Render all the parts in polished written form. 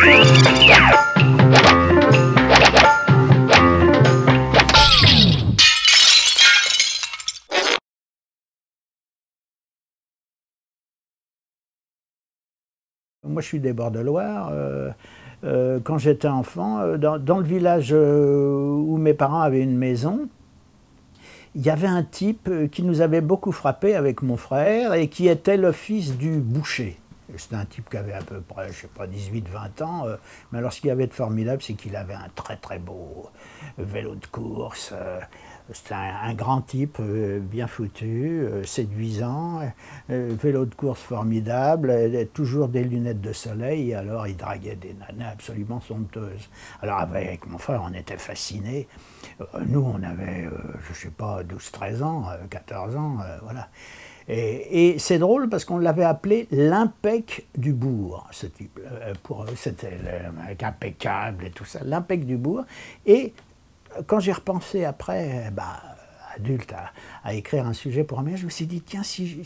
Moi, je suis des bords de Loire. Quand j'étais enfant, dans le village où mes parents avaient une maison, il y avait un type qui nous avait beaucoup frappé avec mon frère et qui était le fils du boucher. C'était un type qui avait à peu près, je sais pas, 18-20 ans. Mais alors ce qu'il y avait de formidable, c'est qu'il avait un très très beau vélo de course. C'était un grand type, bien foutu, séduisant, vélo de course formidable, toujours des lunettes de soleil, et alors il draguait des nanas absolument somptueuses. Alors avec mon frère, on était fascinés. Nous, on avait, je sais pas, 12-13 ans, 14 ans, voilà. Et c'est drôle parce qu'on l'avait appelé l'impec du bourg, ce type. Pour eux, c'était le mec impeccable et tout ça, l'impec du bourg. Et quand j'ai repensé après, adulte, à écrire un sujet pour un mémoire, je me suis dit, tiens, si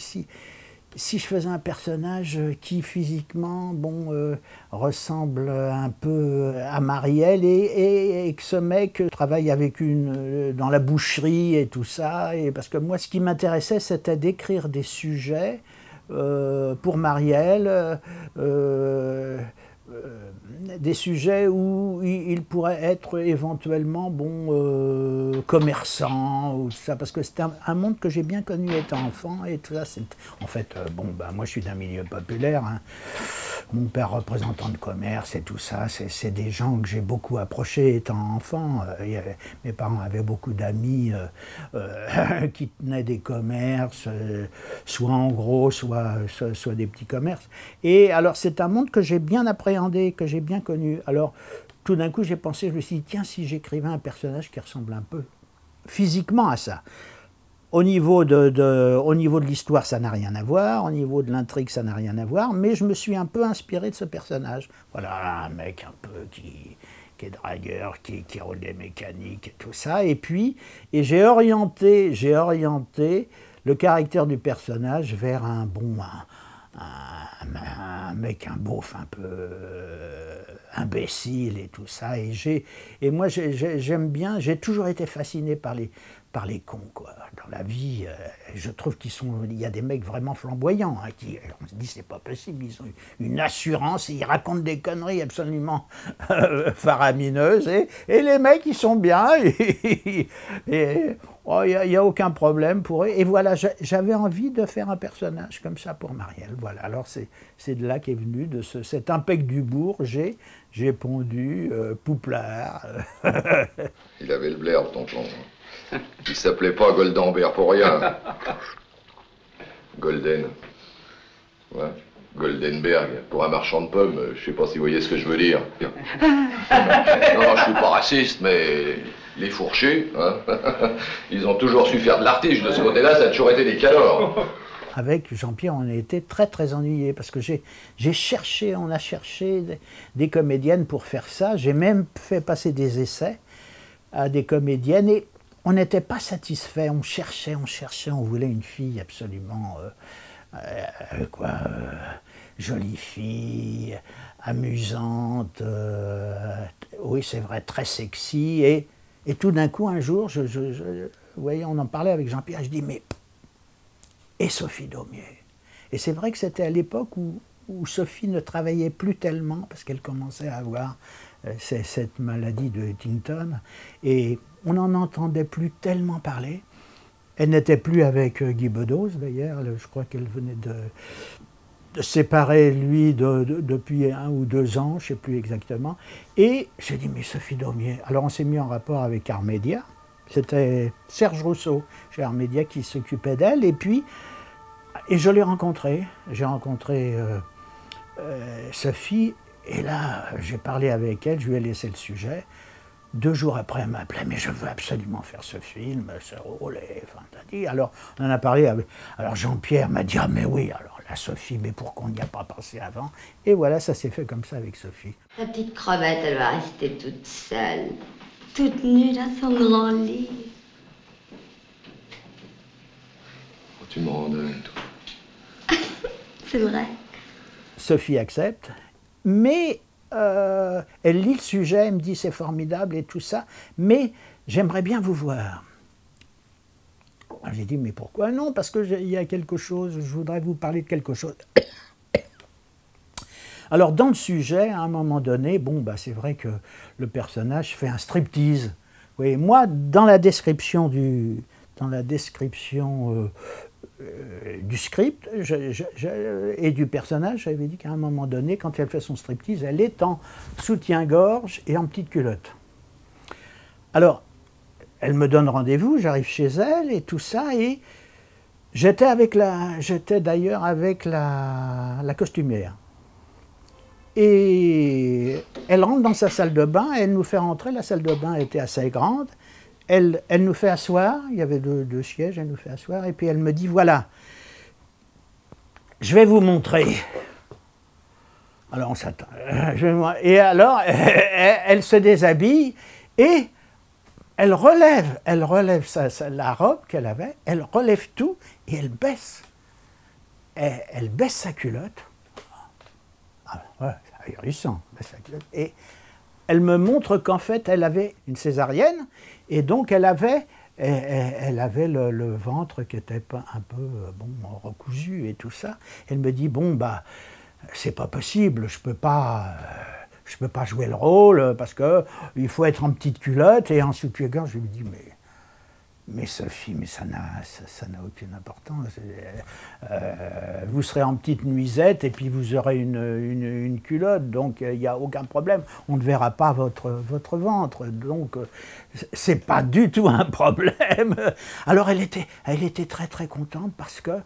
je faisais un personnage qui physiquement ressemble un peu à Marielle et que ce mec travaille avec dans la boucherie et tout ça, et parce que moi ce qui m'intéressait c'était d'écrire des sujets pour Marielle, des sujets où il pourrait être éventuellement commerçant ou tout ça, parce que c'est un monde que j'ai bien connu étant enfant et tout ça. En fait, moi je suis d'un milieu populaire, hein. Mon père représentant de commerce et tout ça, c'est des gens que j'ai beaucoup approchés étant enfant. Mes parents avaient beaucoup d'amis qui tenaient des commerces, soit en gros, soit des petits commerces. Et alors c'est un monde que j'ai bien appréhendé, que j'ai bien connu. Alors tout d'un coup j'ai pensé, je me suis dit, tiens, si j'écrivais un personnage qui ressemble un peu physiquement à ça. Au niveau de l'histoire, ça n'a rien à voir. Au niveau de l'intrigue, ça n'a rien à voir. Mais je me suis un peu inspiré de ce personnage. Voilà, un mec un peu qui est dragueur, qui roule des mécaniques et tout ça. Et puis, j'ai orienté le caractère du personnage vers un mec, un beauf un peu imbécile et tout ça. Et moi, j'aime bien, j'ai toujours été fasciné par les cons, quoi. Dans la vie, je trouve il y a des mecs vraiment flamboyants, hein, on se dit, c'est pas possible, ils ont une assurance, et ils racontent des conneries absolument faramineuses, et les mecs, ils sont bien, il n'y a aucun problème pour eux. Et voilà, j'avais envie de faire un personnage comme ça pour Marielle. Voilà, alors c'est de là qu'est venu, de cet impec du bourg, j'ai pondu Pouplard. Il avait le blaire, tonton. Il s'appelait pas Goldenberg pour rien. Golden. Ouais. Goldenberg. Pour un marchand de pommes, je sais pas si vous voyez ce que je veux dire. Non, je suis pas raciste, mais les fourchés, hein, ils ont toujours su faire de l'artige. De ce côté-là, ça a toujours été des calors. Avec Jean-Pierre, on a été très très ennuyés parce que on a cherché des comédiennes pour faire ça. J'ai même fait passer des essais à des comédiennes et on n'était pas satisfait. On cherchait, on voulait une fille absolument, jolie fille, amusante, oui c'est vrai, très sexy. Et tout d'un coup, un jour, vous voyez, on en parlait avec Jean-Pierre, je dis mais et Sophie Daumier. Et c'est vrai que c'était à l'époque où Sophie ne travaillait plus tellement, parce qu'elle commençait à avoir cette maladie de Huntington, et on n'en entendait plus tellement parler. Elle n'était plus avec Guy Bedos, d'ailleurs, je crois qu'elle venait de séparer, lui, depuis 1 ou 2 ans, je ne sais plus exactement. Et j'ai dit, mais Sophie Daumier. Alors on s'est mis en rapport avec Armédia. C'était Serge Rousseau, chez Armédia, qui s'occupait d'elle. Et je l'ai rencontrée. J'ai rencontré Sophie. Et là, j'ai parlé avec elle, je lui ai laissé le sujet. 2 jours après, elle m'appelait, mais je veux absolument faire ce film, ce rôle est fantastique. Alors, on en a parlé avec... Alors, Jean-Pierre m'a dit, ah, mais oui, alors la Sophie, mais pourquoi on n'y a pas pensé avant? Et voilà, ça s'est fait comme ça avec Sophie. La petite crevette, elle va rester toute seule, toute nue dans son grand lit. Oh, tu me rends dingue, toi. C'est vrai. Sophie accepte, mais elle lit le sujet, elle me dit c'est formidable et tout ça, mais j'aimerais bien vous voir. J'ai dit, mais pourquoi non? Parce qu'il y a quelque chose, je voudrais vous parler de quelque chose. Alors, dans le sujet, à un moment donné, bon, bah, c'est vrai que le personnage fait un striptease. Vous voyez, moi, dans la description du script et du personnage, j'avais dit qu'à un moment donné, quand elle fait son striptease, elle est en soutien-gorge et en petite culotte. Alors, elle me donne rendez-vous, j'arrive chez elle et tout ça, et j'étais d'ailleurs avec la costumière. Et elle rentre dans sa salle de bain, elle nous fait rentrer, la salle de bain était assez grande, elle nous fait asseoir, il y avait deux sièges, elle nous fait asseoir, et puis elle me dit, voilà, je vais vous montrer. Alors on s'attend, et alors elle se déshabille, et elle relève la robe qu'elle avait, elle relève tout et elle baisse. Elle baisse sa culotte. Ah, ouais, c'est ahurissant, baisse sa culotte. Et elle me montre qu'en fait, elle avait une césarienne et donc elle avait le ventre qui était un peu recousu et tout ça. Elle me dit, bon, bah, c'est pas possible, je peux pas jouer le rôle parce qu'il faut être en petite culotte et en soutien-gorge. Je lui dis, mais Sophie, mais ça n'a aucune importance. Vous serez en petite nuisette et puis vous aurez une culotte, donc il n'y a aucun problème. On ne verra pas votre ventre, donc c'est pas du tout un problème. Alors elle était très très contente parce que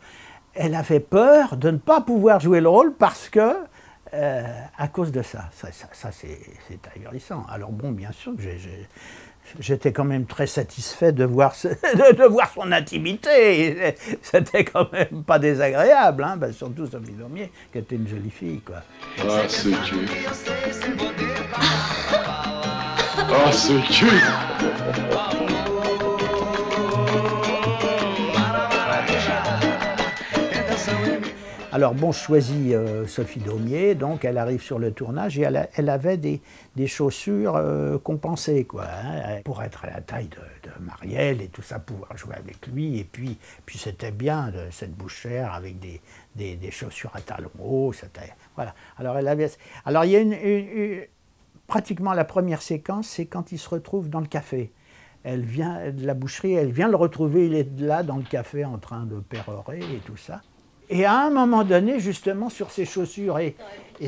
elle avait peur de ne pas pouvoir jouer le rôle parce que à cause de ça. Ça c'est ahurissant. Alors bon, bien sûr que j'étais quand même très satisfait de voir son intimité. C'était quand même pas désagréable, hein, bah, surtout Sophie Daumier, qui était une jolie fille, quoi. Ah, ce cul. Ah, ce cul. Alors bon, je choisis Sophie Daumier, donc elle arrive sur le tournage et elle avait des chaussures compensées, quoi, hein, pour être à la taille de Marielle et tout ça, pouvoir jouer avec lui. Et puis c'était bien cette bouchère avec des chaussures à talons hauts, voilà. Alors il y a pratiquement la première séquence, c'est quand il se retrouve dans le café. Elle vient de la boucherie, elle vient le retrouver, il est là dans le café en train de pérorer et tout ça. Et à un moment donné, justement, sur ses chaussures, et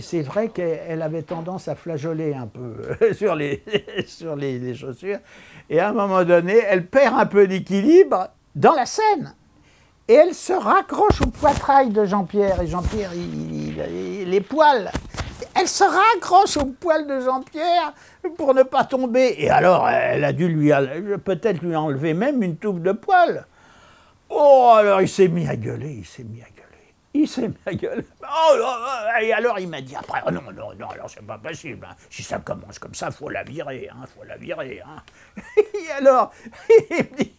c'est vrai qu'elle avait tendance à flageoler un peu sur les chaussures, et à un moment donné, elle perd un peu d'équilibre dans la scène. Et elle se raccroche au poitrail de Jean-Pierre, et Jean-Pierre, les poils. Elle se raccroche au poil de Jean-Pierre pour ne pas tomber. Et alors, elle a dû peut-être lui enlever même une touffe de poils. Oh, alors il s'est mis à gueuler, Oh, et alors il m'a dit après, oh, non, alors c'est pas possible, hein. Si ça commence comme ça, faut la virer, hein. Et alors, il me dit,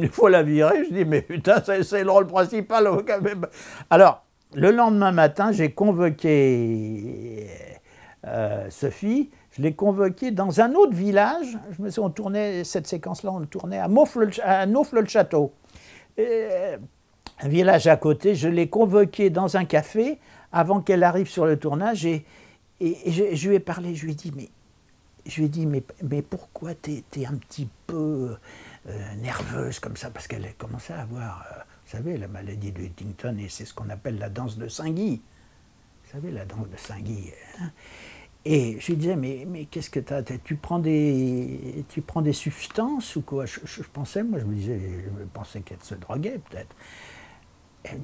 faut la virer. Je dis, mais putain, c'est le rôle principal quand même. Alors, le lendemain matin, j'ai convoqué Sophie, je l'ai convoquée dans un autre village. On tournait cette séquence-là, on tournait à Naufle-le-Château. Un village à côté, je l'ai convoquée dans un café avant qu'elle arrive sur le tournage et je lui ai parlé, je lui ai dit, mais pourquoi t'es un petit peu nerveuse comme ça? Parce qu'elle commençait à avoir, vous savez, la maladie de Huntington, et c'est ce qu'on appelle la danse de Saint-Guy. Vous savez, la danse de Saint-Guy. Hein? Et je lui disais, mais qu'est-ce que tu prends des substances ou quoi? Je pensais, moi je me pensais qu'elle se droguait peut-être.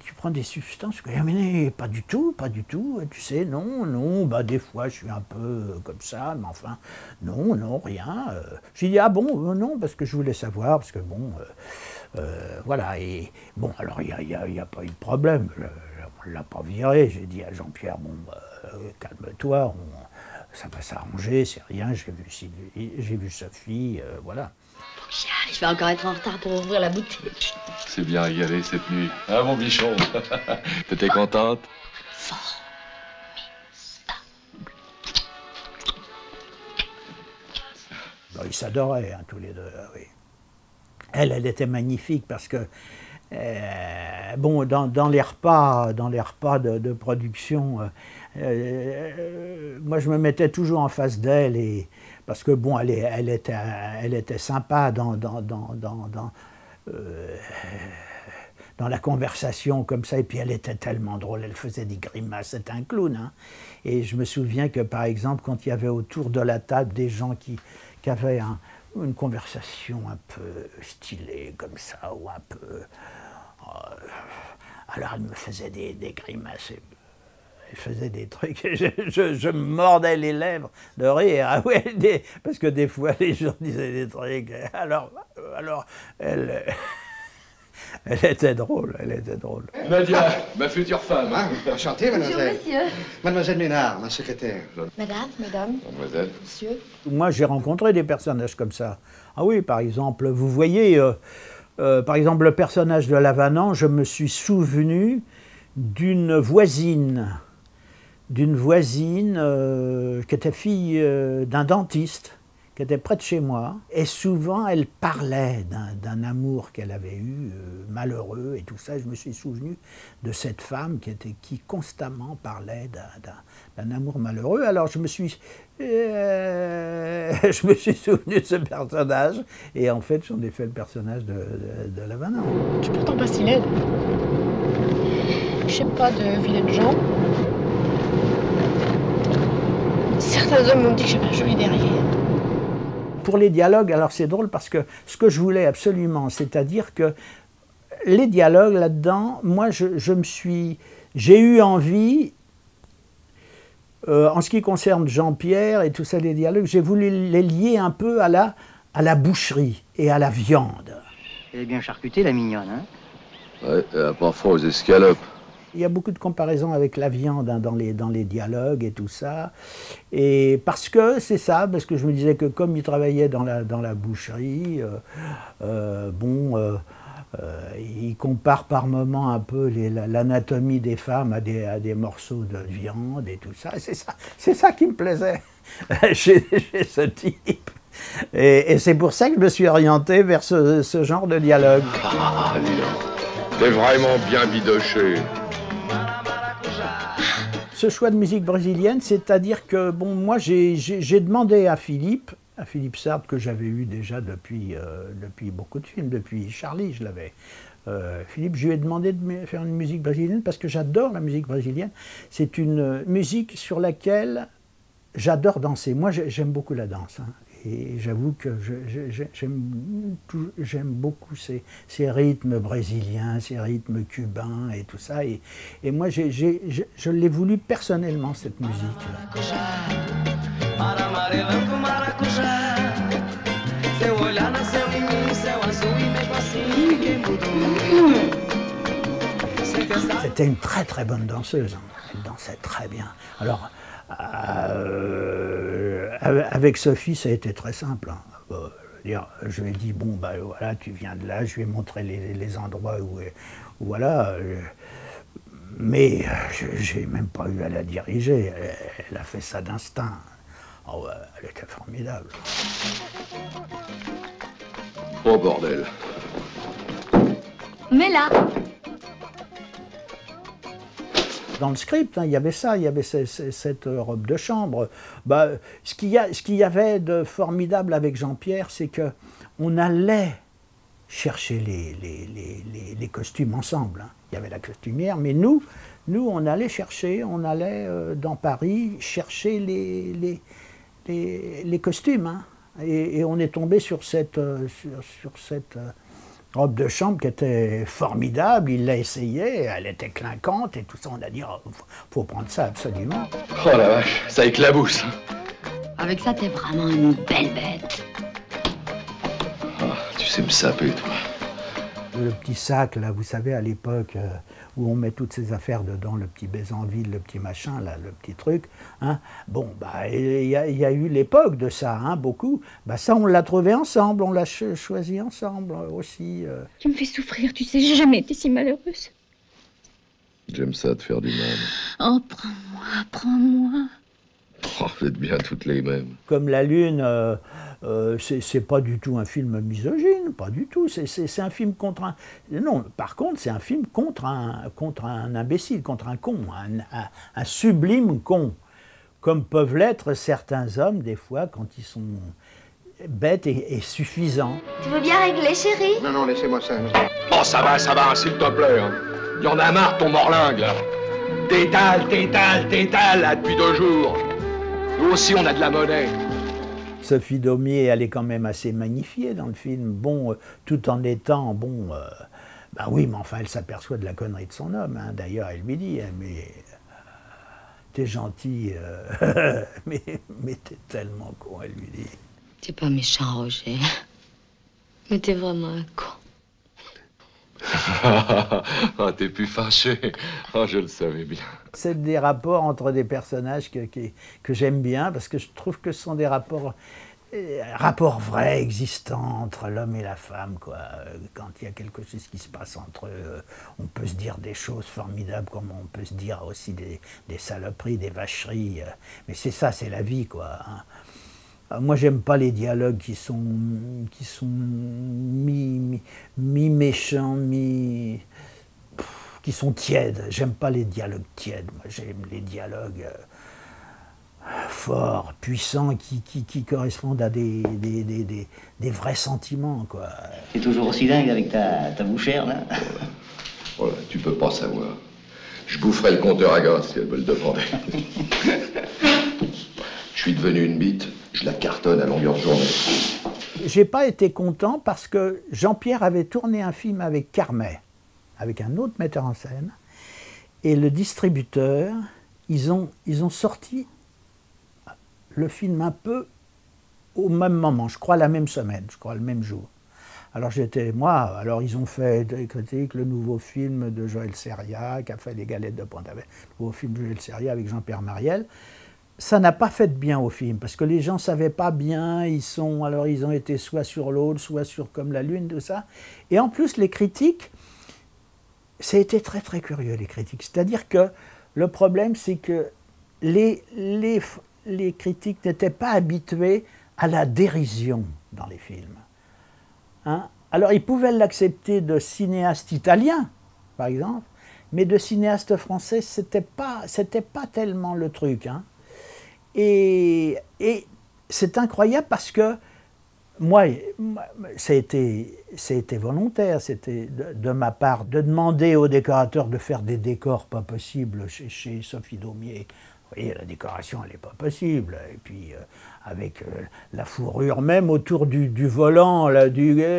Tu prends des substances? Mais pas du tout, tu sais, non, bah des fois je suis un peu comme ça, mais enfin, non, rien. J'ai dit, ah bon, non, parce que je voulais savoir, parce que bon, voilà, et bon, alors il n'y a pas eu de problème, on ne l'a pas viré, j'ai dit à Jean-Pierre, bon, calme-toi, ça va s'arranger, c'est rien, j'ai vu Sophie, voilà. Je vais encore être en retard pour ouvrir la boutique. C'est bien régalé cette nuit, hein mon bichon? T'étais contente? Formidable. ils s'adoraient, hein, tous les deux, oui. Elle était magnifique parce que, bon, dans les repas de production, moi je me mettais toujours en face d'elle, parce que bon, elle était sympa dans la conversation comme ça, et puis elle était tellement drôle, elle faisait des grimaces, c'était un clown, hein. Et je me souviens que par exemple, quand il y avait autour de la table des gens qui avaient une conversation un peu stylée comme ça, ou un peu... alors elle me faisait des grimaces, elle faisait des trucs, et je me mordais les lèvres de rire, ah ouais, parce que des fois les gens disaient des trucs, alors elle... Elle était drôle, elle était drôle. Nadia, ma future femme. Ah, enchantée, mademoiselle. Bonjour, monsieur. Mademoiselle Ménard, ma secrétaire. Madame, madame, Mademoiselle. monsieur. Moi, j'ai rencontré des personnages comme ça. Ah oui, par exemple, vous voyez, par exemple, le personnage de Lavanant, je me suis souvenu d'une voisine qui était fille d'un dentiste, qui était près de chez moi, et souvent elle parlait d'un amour qu'elle avait eu, malheureux et tout ça. Je me suis souvenu de cette femme qui constamment parlait d'un amour malheureux. Alors je me suis souvenu de ce personnage, et en fait j'en ai fait le personnage de Lavanant. Je suis pourtant pas si laide. Je sais pas de vilaines gens. Certains hommes m'ont dit que j'avais un joli derrière. Pour les dialogues, alors c'est drôle parce que ce que je voulais absolument, c'est-à-dire que les dialogues là-dedans, moi j'ai eu envie, en ce qui concerne Jean-Pierre et tout ça, les dialogues, j'ai voulu les lier un peu à la boucherie et à la viande. Elle est bien charcutée, la mignonne, hein? Ouais, elle a pas froid aux escalopes. Il y a beaucoup de comparaisons avec la viande, hein, dans les dialogues et tout ça. Et parce que c'est ça, parce que je me disais que comme il travaillait dans la boucherie, il compare par moments un peu l'anatomie des femmes à des morceaux de viande et tout ça. C'est ça qui me plaisait chez ce type. Et c'est pour ça que je me suis orienté vers ce genre de dialogue. Ah, dis donc. T'es vraiment bien bidoché. Ce choix de musique brésilienne, c'est-à-dire que bon, moi j'ai demandé à Philippe Sard, que j'avais eu déjà depuis beaucoup de films, depuis Charlie, je l'avais. Philippe, je lui ai demandé de faire une musique brésilienne parce que j'adore la musique brésilienne. C'est une musique sur laquelle j'adore danser. Moi, j'aime beaucoup la danse, hein. Et j'avoue que j'aime beaucoup ces rythmes brésiliens, ces rythmes cubains et tout ça. Et moi, je l'ai voulu personnellement, cette musique. C'était une très très bonne danseuse, hein. Elle dansait très bien. Alors, avec Sophie, ça a été très simple, hein. Je lui ai dit, bon, bah voilà, tu viens de là, je lui ai montré les endroits où voilà. Mais j'ai même pas eu à la diriger, elle a fait ça d'instinct. Oh, elle était formidable. Oh bordel. Mais là, Dans le script, hein, il y avait ça, il y avait cette robe de chambre. Bah, ce qu'il y avait de formidable avec Jean-Pierre, c'est qu'on allait chercher les costumes ensemble, hein. Il y avait la costumière, mais nous on allait dans Paris chercher les costumes, hein. Et on est tombé sur cette robe de chambre qui était formidable. Il l'a essayée, elle était clinquante et tout ça. On a dit, oh, faut prendre ça absolument. Oh la vache, ça éclabousse. avec ça, t'es vraiment une belle bête. Ah, tu sais me saper, toi. Le petit sac, là, vous savez, à l'époque, où on met toutes ces affaires dedans, le petit Bézanville, le petit machin, là, le petit truc, hein. Bon, bah, il y a eu l'époque de ça, hein, beaucoup. Bah, ça, on l'a trouvé ensemble, on l'a choisi ensemble aussi. Tu me fais souffrir, tu sais, j'ai jamais été si malheureuse. J'aime ça, de faire du mal. Oh, prends-moi, prends-moi. Oh, vous êtes bien toutes les mêmes. Comme la Lune, C'est pas du tout un film misogyne, pas du tout. C'est un film contre un... Non, par contre, c'est un film contre un imbécile, contre un con, un sublime con, comme peuvent l'être certains hommes, des fois, quand ils sont bêtes et suffisants. Tu veux bien régler, chérie? Non, non, laissez-moi ça. Oh, ça va, s'il te plaît. Hein. Y en a marre, ton morlingue, là. T'étales, là, depuis 2 jours. Nous aussi, on a de la monnaie. Sophie Daumier, elle est quand même assez magnifiée dans le film, bon, tout en étant, bon, bah oui, mais enfin, elle s'aperçoit de la connerie de son homme, hein. D'ailleurs, elle lui dit, mais t'es gentil, mais t'es tellement con, elle lui dit. T'es pas méchant, Roger, mais t'es vraiment un con. Ah, t'es plus fâché. Ah, je le savais bien. C'est des rapports entre des personnages que j'aime bien, parce que je trouve que ce sont des rapports vrais, existants, entre l'homme et la femme, quoi. Quand il y a quelque chose qui se passe entre eux, on peut se dire des choses formidables, comme on peut se dire aussi des saloperies, des vacheries. Mais c'est ça, c'est la vie, quoi. Hein. Moi, j'aime pas les dialogues qui sont mi-méchants, qui sont tièdes. J'aime pas les dialogues tièdes. Moi, j'aime les dialogues forts, puissants, qui correspondent à des vrais sentiments, quoi. T'es toujours aussi dingue avec ta bouchère, là? Voilà, tu peux pas savoir. Je boufferai le compteur à gaz si elle veut le demander. Je suis devenu une bite, je la cartonne à longueur de journée. J'ai pas été content parce que Jean-Pierre avait tourné un film avec Carmet, avec un autre metteur en scène, et le distributeur, ils ont sorti le film un peu au même moment, je crois la même semaine, je crois le même jour. Alors alors ils ont fait des critiques, le nouveau film de Joël Seria, qui a fait Les Galettes de Pont-Aven, le nouveau film de Joël Seria avec Jean-Pierre Mariel. Ça n'a pas fait de bien au film, parce que les gens ne savaient pas bien, alors ils ont été soit sur l'autre, soit sur Comme la Lune, tout ça. Et en plus, les critiques, ça a été très très curieux, les critiques. C'est-à-dire que le problème, c'est que les critiques n'étaient pas habitués à la dérision dans les films. Hein? Alors, ils pouvaient l'accepter de cinéastes italiens, par exemple, mais de cinéastes français, c'était pas tellement le truc, hein. Et c'est incroyable parce que moi, ça a été volontaire, c'était de ma part de demander aux décorateurs de faire des décors pas possibles chez Sophie Daumier. Vous voyez, la décoration, elle n'est pas possible. Et puis, avec la fourrure même autour du volant, là,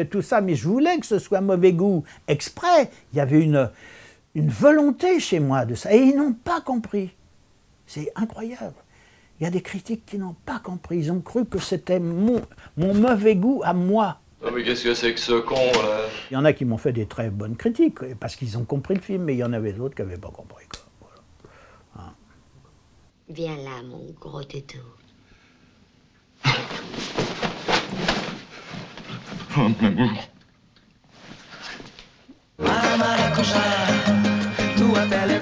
tout ça. Mais je voulais que ce soit mauvais goût exprès. Il y avait une volonté chez moi de ça. Et ils n'ont pas compris. C'est incroyable. Il y a des critiques qui n'ont pas compris. Ils ont cru que c'était mon mauvais goût à moi. Oh, mais qu'est-ce que c'est que ce con, là? Il y en a qui m'ont fait des très bonnes critiques, parce qu'ils ont compris le film, mais il y en avait d'autres qui n'avaient pas compris, quoi. Voilà. Hein. Viens là, mon gros tétou. Mara maracujá, tua pele é